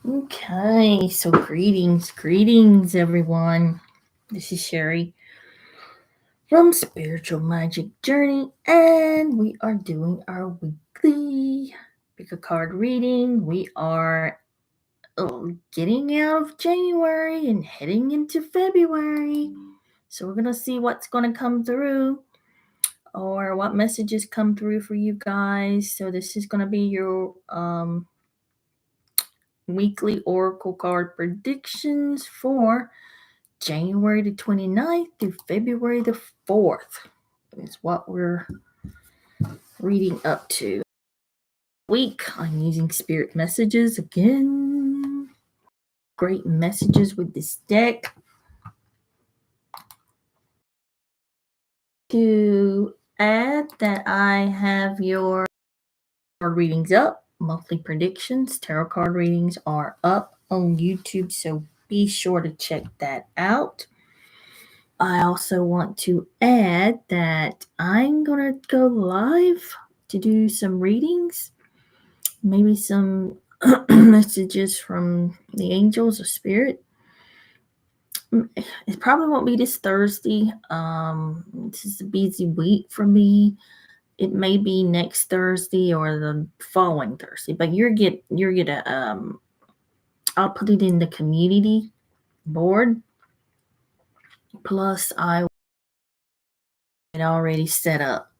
Okay, so greetings everyone. This is Sherry from Spiritual Magic Journey, and we are doing our weekly pick a card reading. We are getting out of January and heading into February. So we're gonna see what's gonna come through or what messages come through for you guys. So this is gonna be your weekly oracle card predictions for January the 29th through February the 4th is what we're reading up to. Week, I'm using spirit messages again. Great messages with this deck. To add that I have your card readings up, monthly predictions, tarot card readings are up on YouTube, so be sure to check that out. I also want to add that I'm going to go live to do some readings, maybe some messages from the angels or spirit. It probably won't be this Thursday. This is a busy week for me. It may be next Thursday or the following Thursday, but you're gonna I'll put it in the community board. Plus, I it already set up,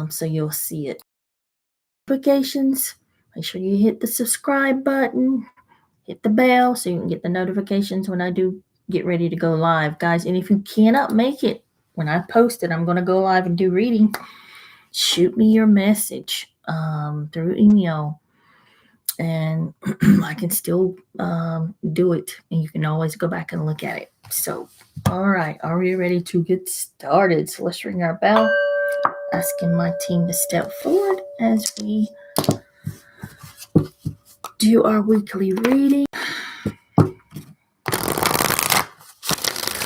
so you'll see it. Notifications. Make sure you hit the subscribe button, hit the bell so you can get the notifications when I do get ready to go live, guys. And if you cannot make it when I post it, I'm going to go live and do reading. Shoot me your message through email, and I can still do it. And you can always go back and look at it. So, all right, are we ready to get started? So let's ring our bell, asking my team to step forward as we do our weekly reading.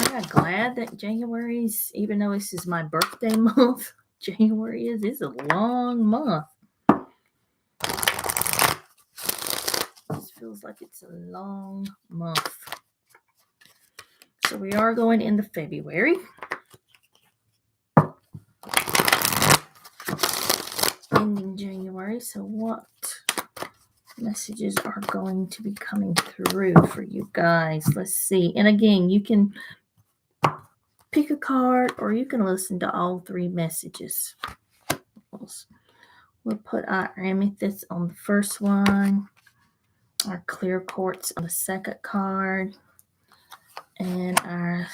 I'm glad that January's, even though this is my birthday month, January is a long month. This feels like it's a long month. So we are going into February. Ending January. So what messages are going to be coming through for you guys? Let's see. And again, you can pick a card or you can listen to all three messages. We'll put our amethyst on the first one, our clear quartz on the second card, and our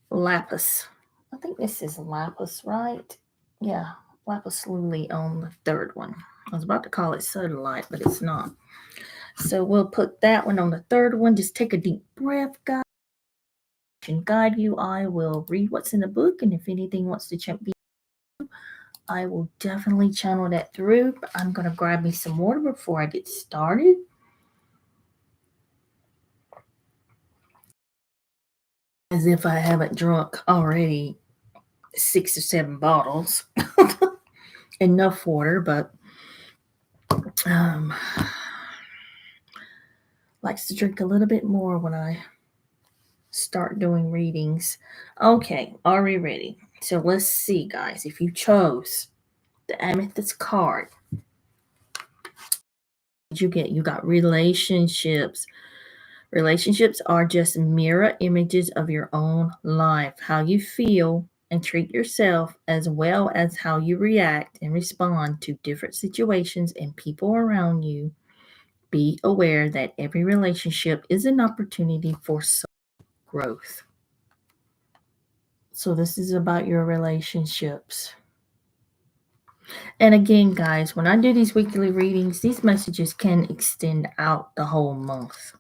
lapis. I think this is lapis, right? Yeah, lapis lazuli on the third one. I was about to call it sodalite, but it's not. So we'll put that one on the third one. Just take a deep breath, guys. And guide you. I will read what's in the book, and if anything wants to check me, I will definitely channel that through. But I'm going to grab me some water before I get started. As if I haven't drunk already 6 or 7 bottles. Enough water, but likes to drink a little bit more when I start doing readings. Okay, are we ready? So let's see, guys. If you chose the amethyst card, you got relationships. Relationships are just mirror images of your own life, how you feel and treat yourself, as well as how you react and respond to different situations and people around you. Be aware that every relationship is an opportunity for growth. So this is about your relationships. And again, guys, when I do these weekly readings, these messages can extend out the whole month.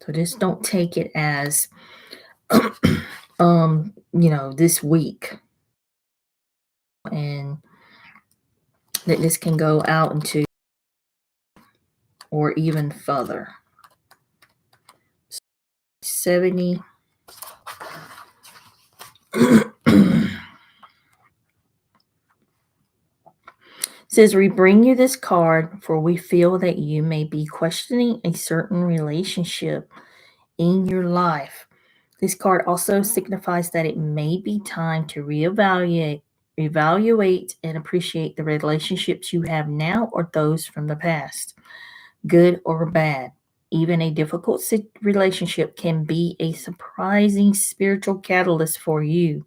So just don't take it as, this week. And that this can go out into or even further. 70. It says, we bring you this card for we feel that you may be questioning a certain relationship in your life. This card also signifies that it may be time to evaluate and appreciate the relationships you have now or those from the past, good or bad. Even a difficult relationship can be a surprising spiritual catalyst for you.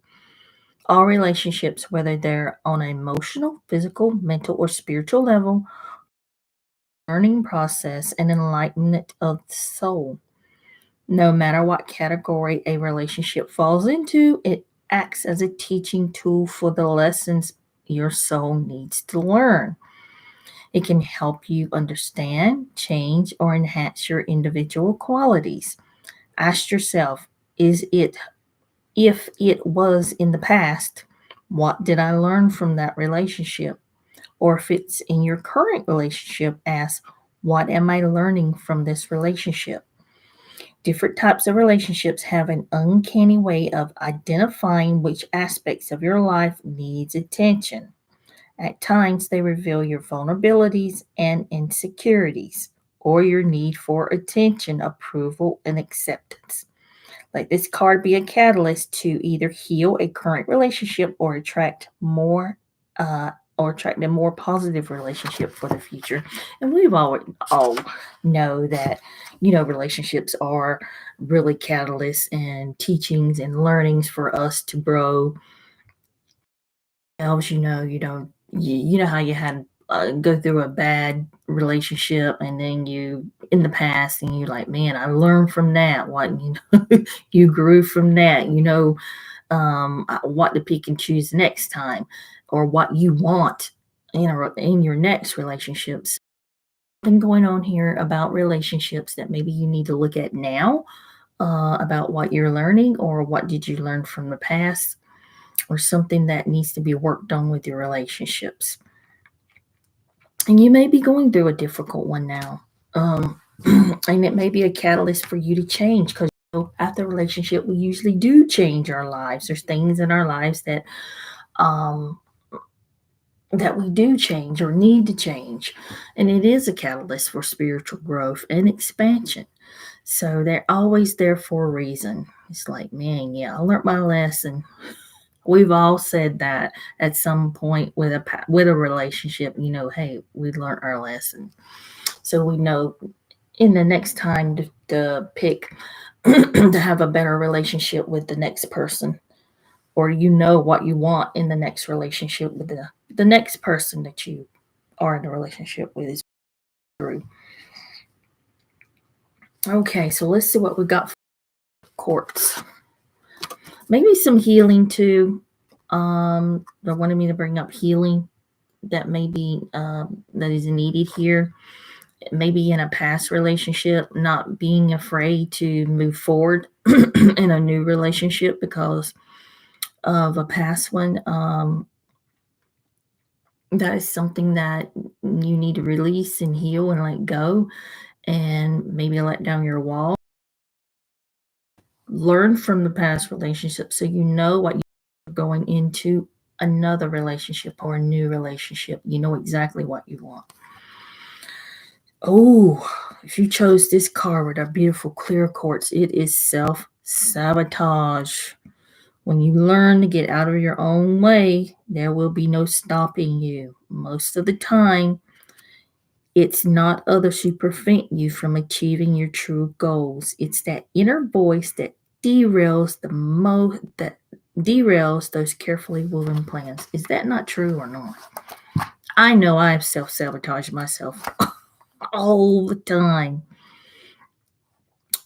All relationships, whether they're on an emotional, physical, mental, or spiritual level, learning process and enlightenment of the soul. No matter what category a relationship falls into, it acts as a teaching tool for the lessons your soul needs to learn. It can help you understand, change, or enhance your individual qualities. Ask yourself, if it was in the past, what did I learn from that relationship? Or if it's in your current relationship, ask, what am I learning from this relationship? Different types of relationships have an uncanny way of identifying which aspects of your life needs attention. At times, they reveal your vulnerabilities and insecurities, or your need for attention, approval, and acceptance. Let this card be a catalyst to either heal a current relationship or attract a more positive relationship for the future. And we've all know that, relationships are really catalysts and teachings and learnings for us to grow. Else, you know how you had go through a bad relationship, and then you in the past, and you like, man, I learned from that. You grew from that. What to pick and choose next time, or what you want in your next relationships. Something going on here about relationships that maybe you need to look at now, about what you're learning, or what did you learn from the past, or something that needs to be worked on with your relationships. And you may be going through a difficult one now. And it may be a catalyst for you to change, because after a relationship, we usually do change our lives. There's things in our lives that we do change or need to change. And it is a catalyst for spiritual growth and expansion. So they're always there for a reason. It's like, man, yeah, I learned my lesson. We've all said that at some point with a relationship, hey, we learned our lesson. So we know in the next time to pick to have a better relationship with the next person, or what you want in the next relationship with the next person that you are in a relationship with is through. Okay, so let's see what we got for quartz. Maybe some healing too. They wanted me to bring up healing that maybe that is needed here. Maybe in a past relationship, not being afraid to move forward in a new relationship because of a past one. That is something that you need to release and heal and let go, and maybe let down your wall. Learn from the past relationship so you know what you're going into another relationship or a new relationship. You know exactly what you want. Oh, if you chose this card with our beautiful clear quartz, it is self-sabotage. When you learn to get out of your own way, there will be no stopping you. Most of the time, it's not others who prevent you from achieving your true goals. It's that inner voice that derails those carefully woven plans. Is that not true or not? I know I have self-sabotaged myself all the time.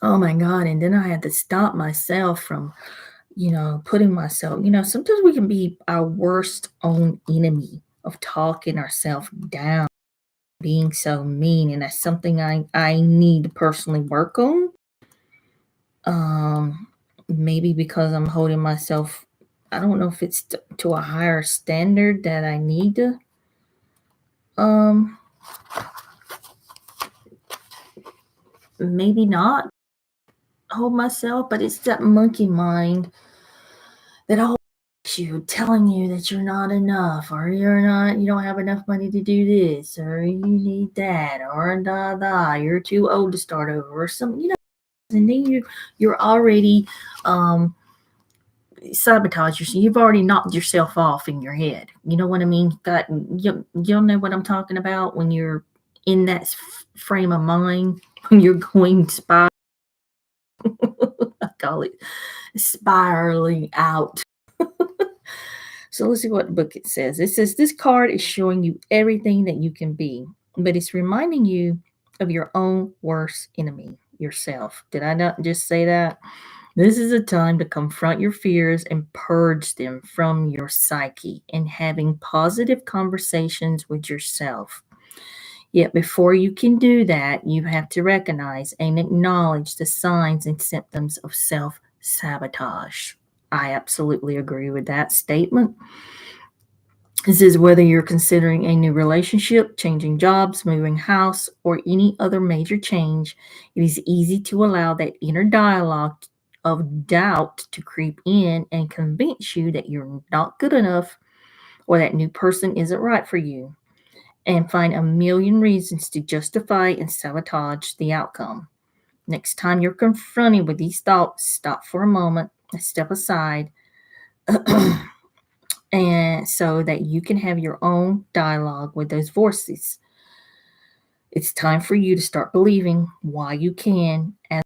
Oh my God. And then I had to stop myself from, putting myself, sometimes we can be our worst own enemy of talking ourselves down, being so mean. And that's something I need to personally work on. Maybe because I'm holding myself, I don't know if it's to a higher standard that I need to, maybe not hold myself, but it's that monkey mind that you telling you that you're not enough, or you don't have enough money to do this, or you need that, or you're too old to start over, or something, and then you're already sabotage yourself. You've already knocked yourself off in your head. You know what I mean? You'll know what I'm talking about when you're in that frame of mind, when you're going spiral. I call it spiraling out. So let's see what the book it says. It says this card is showing you everything that you can be, but it's reminding you of your own worst enemy, yourself. Did I not just say that? This is a time to confront your fears and purge them from your psyche and having positive conversations with yourself. Yet before you can do that, you have to recognize and acknowledge the signs and symptoms of self sabotage. I absolutely agree with that statement. This is whether you're considering a new relationship, changing jobs, moving house, or any other major change, it is easy to allow that inner dialogue of doubt to creep in and convince you that you're not good enough or that new person isn't right for you, and find a million reasons to justify and sabotage the outcome. Next time you're confronted with these thoughts, stop for a moment and step aside and so that you can have your own dialogue with those voices. It's time for you to start believing why you can and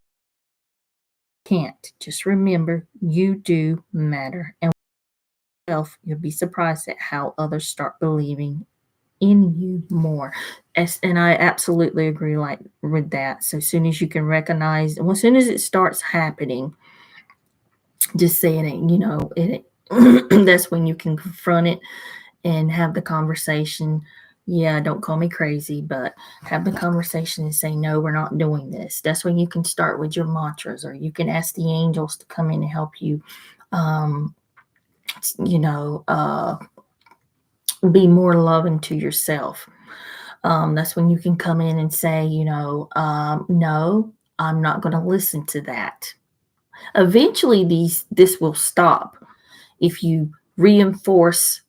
can't. Just remember, you do matter. And you'll be surprised at how others start believing in you more. And I absolutely agree with that. So as soon as you can recognize, well, as soon as it starts happening, just saying it, that's when you can confront it and have the conversation. Yeah, don't call me crazy, but have the conversation and say, no, we're not doing this. That's when you can start with your mantras, or you can ask the angels to come in and help you, you know, be more loving to yourself. That's when you can come in and say, no, I'm not going to listen to that. Eventually, this will stop if you reinforce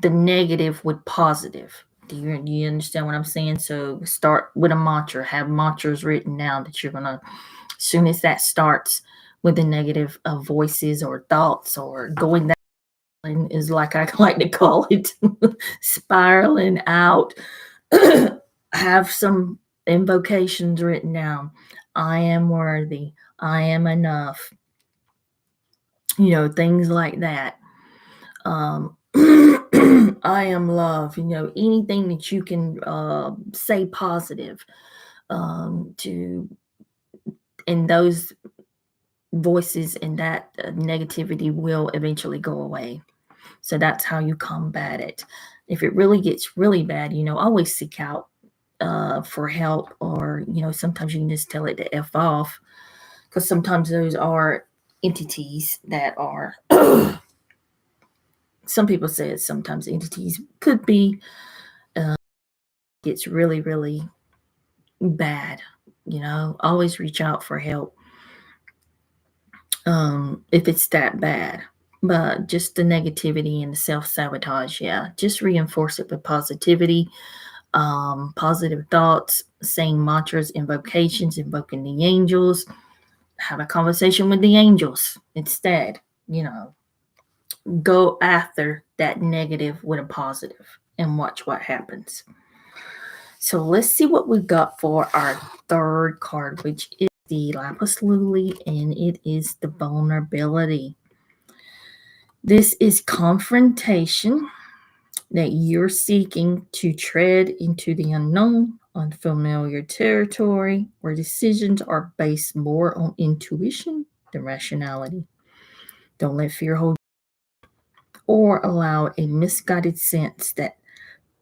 the negative with positive. Do you understand what I'm saying? So start with a mantra. Have mantras written down that you're gonna. As soon as that starts with the negative voices or thoughts or going that is like I like to call it, spiraling out. Have some invocations written down. I am worthy. I am enough. Things like that. I am love. Anything that you can say positive to, and those voices and that negativity will eventually go away. So that's how you combat it. If it really gets really bad, always seek out for help, or sometimes you can just tell it to F off, because sometimes those are entities that are some people say it, sometimes entities could be gets really, really bad. Always reach out for help if it's that bad. But just the negativity and the self-sabotage, yeah, just reinforce it with positivity, positive thoughts, saying mantras, invocations, invoking the angels. Have a conversation with the angels instead. Go after that negative with a positive and watch what happens. So let's see what we got for our third card, which is the lapis lazuli, and it is the vulnerability. This is confrontation, that you're seeking to tread into the unknown, unfamiliar territory, where decisions are based more on intuition than rationality. Don't let fear hold you, or allow a misguided sense that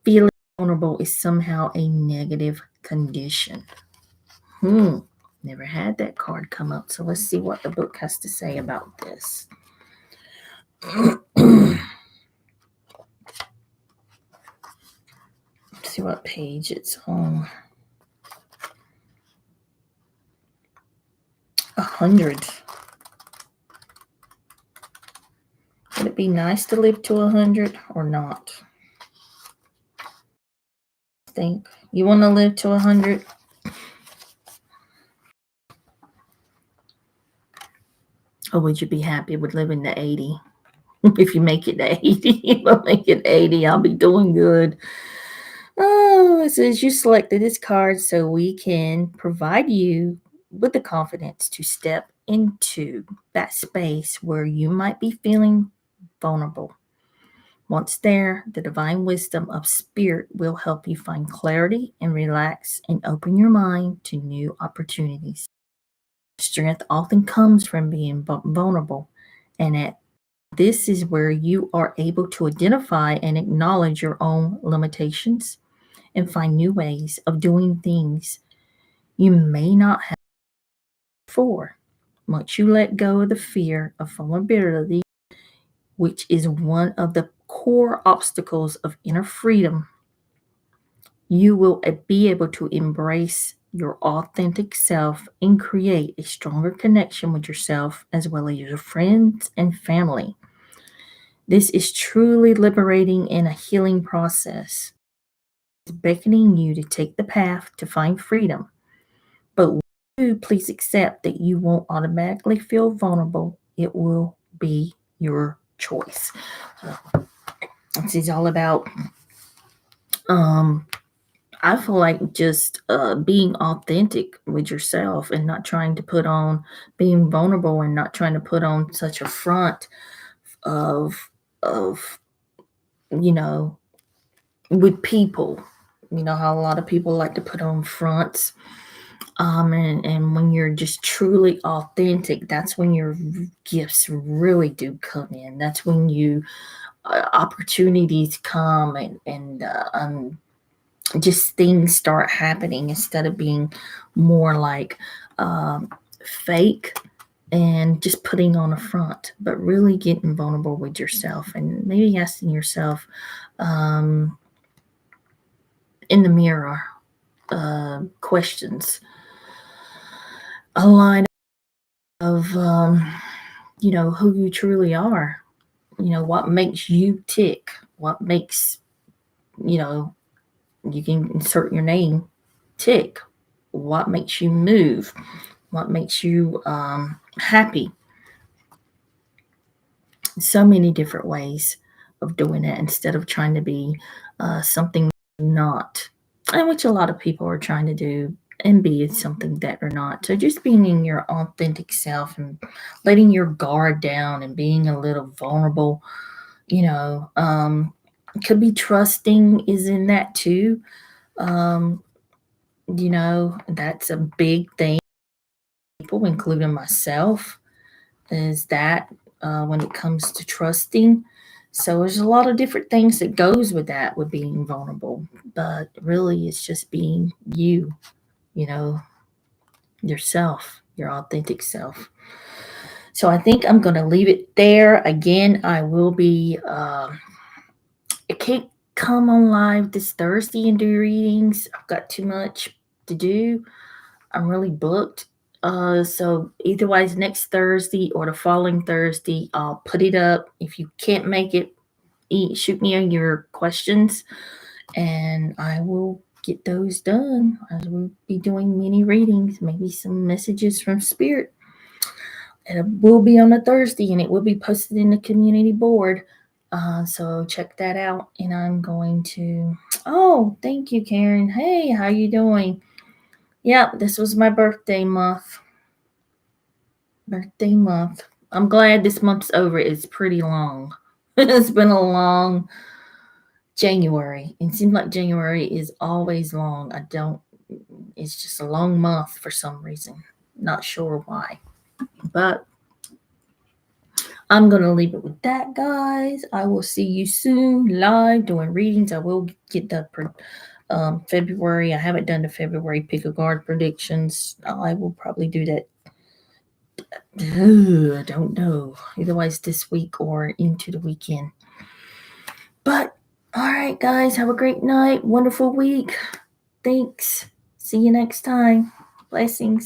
feeling vulnerable is somehow a negative condition. Never had that card come up. So let's see what the book has to say about this. Let's see what page it's on. 100. Would it be nice to live to 100 or not? Think you want to live to 100? Or would you be happy with living to 80? If you make it to 80, if I make it 80, I'll be doing good. Oh, it says you selected this card so we can provide you with the confidence to step into that space where you might be feeling vulnerable. Once there, the divine wisdom of spirit will help you find clarity and relax and open your mind to new opportunities. Strength often comes from being vulnerable, and this is where you are able to identify and acknowledge your own limitations and find new ways of doing things you may not have before. Once you let go of the fear of vulnerability, which is one of the core obstacles of inner freedom, you will be able to embrace your authentic self and create a stronger connection with yourself as well as your friends and family. This is truly liberating and a healing process. It's beckoning you to take the path to find freedom. But please accept that you won't automatically feel vulnerable. It will be your choice. This is all about I feel like just being authentic with yourself and not trying to put on being vulnerable and not trying to put on such a front of you know with people. You know how a lot of people like to put on fronts. And when you're just truly authentic, that's when your gifts really do come in. That's when you opportunities come and just things start happening instead of being more like fake and just putting on a front, but really getting vulnerable with yourself and maybe asking yourself in the mirror questions. A line of who you truly are. What makes you tick, what makes you can insert your name, tick, what makes you move, what makes you happy. So many different ways of doing it instead of trying to be something not, and which a lot of people are trying to do and be something that are not. So just being in your authentic self and letting your guard down and being a little vulnerable, could be trusting is in that too. That's a big thing. People, including myself, is that when it comes to trusting. So there's a lot of different things that goes with that, with being vulnerable. But really, it's just being you, yourself, your authentic self. So I think I'm going to leave it there. Again, I will be, I can't come on live this Thursday and do readings. I've got too much to do. I'm really booked. So either way, next Thursday or the following Thursday, I'll put it up. If you can't make it, shoot me your questions and I will get those done. I will be doing mini readings, maybe some messages from spirit. It will be on a Thursday and it will be posted in the community board. So check that out. And I'm going to, oh, thank you, Karen. Hey, how you doing? Yep, this was my birthday month. I'm glad this month's over. It's pretty long. It's been a long January. It seems like January is always long. It's just a long month for some reason. Not sure why. But I'm going to leave it with that, guys. I will see you soon live doing readings. I will get the February. I haven't done the February pick a card predictions. I will probably do that. I don't know. Otherwise this week or into the weekend. But all right, guys, have a great night. Wonderful week. Thanks. See you next time. Blessings.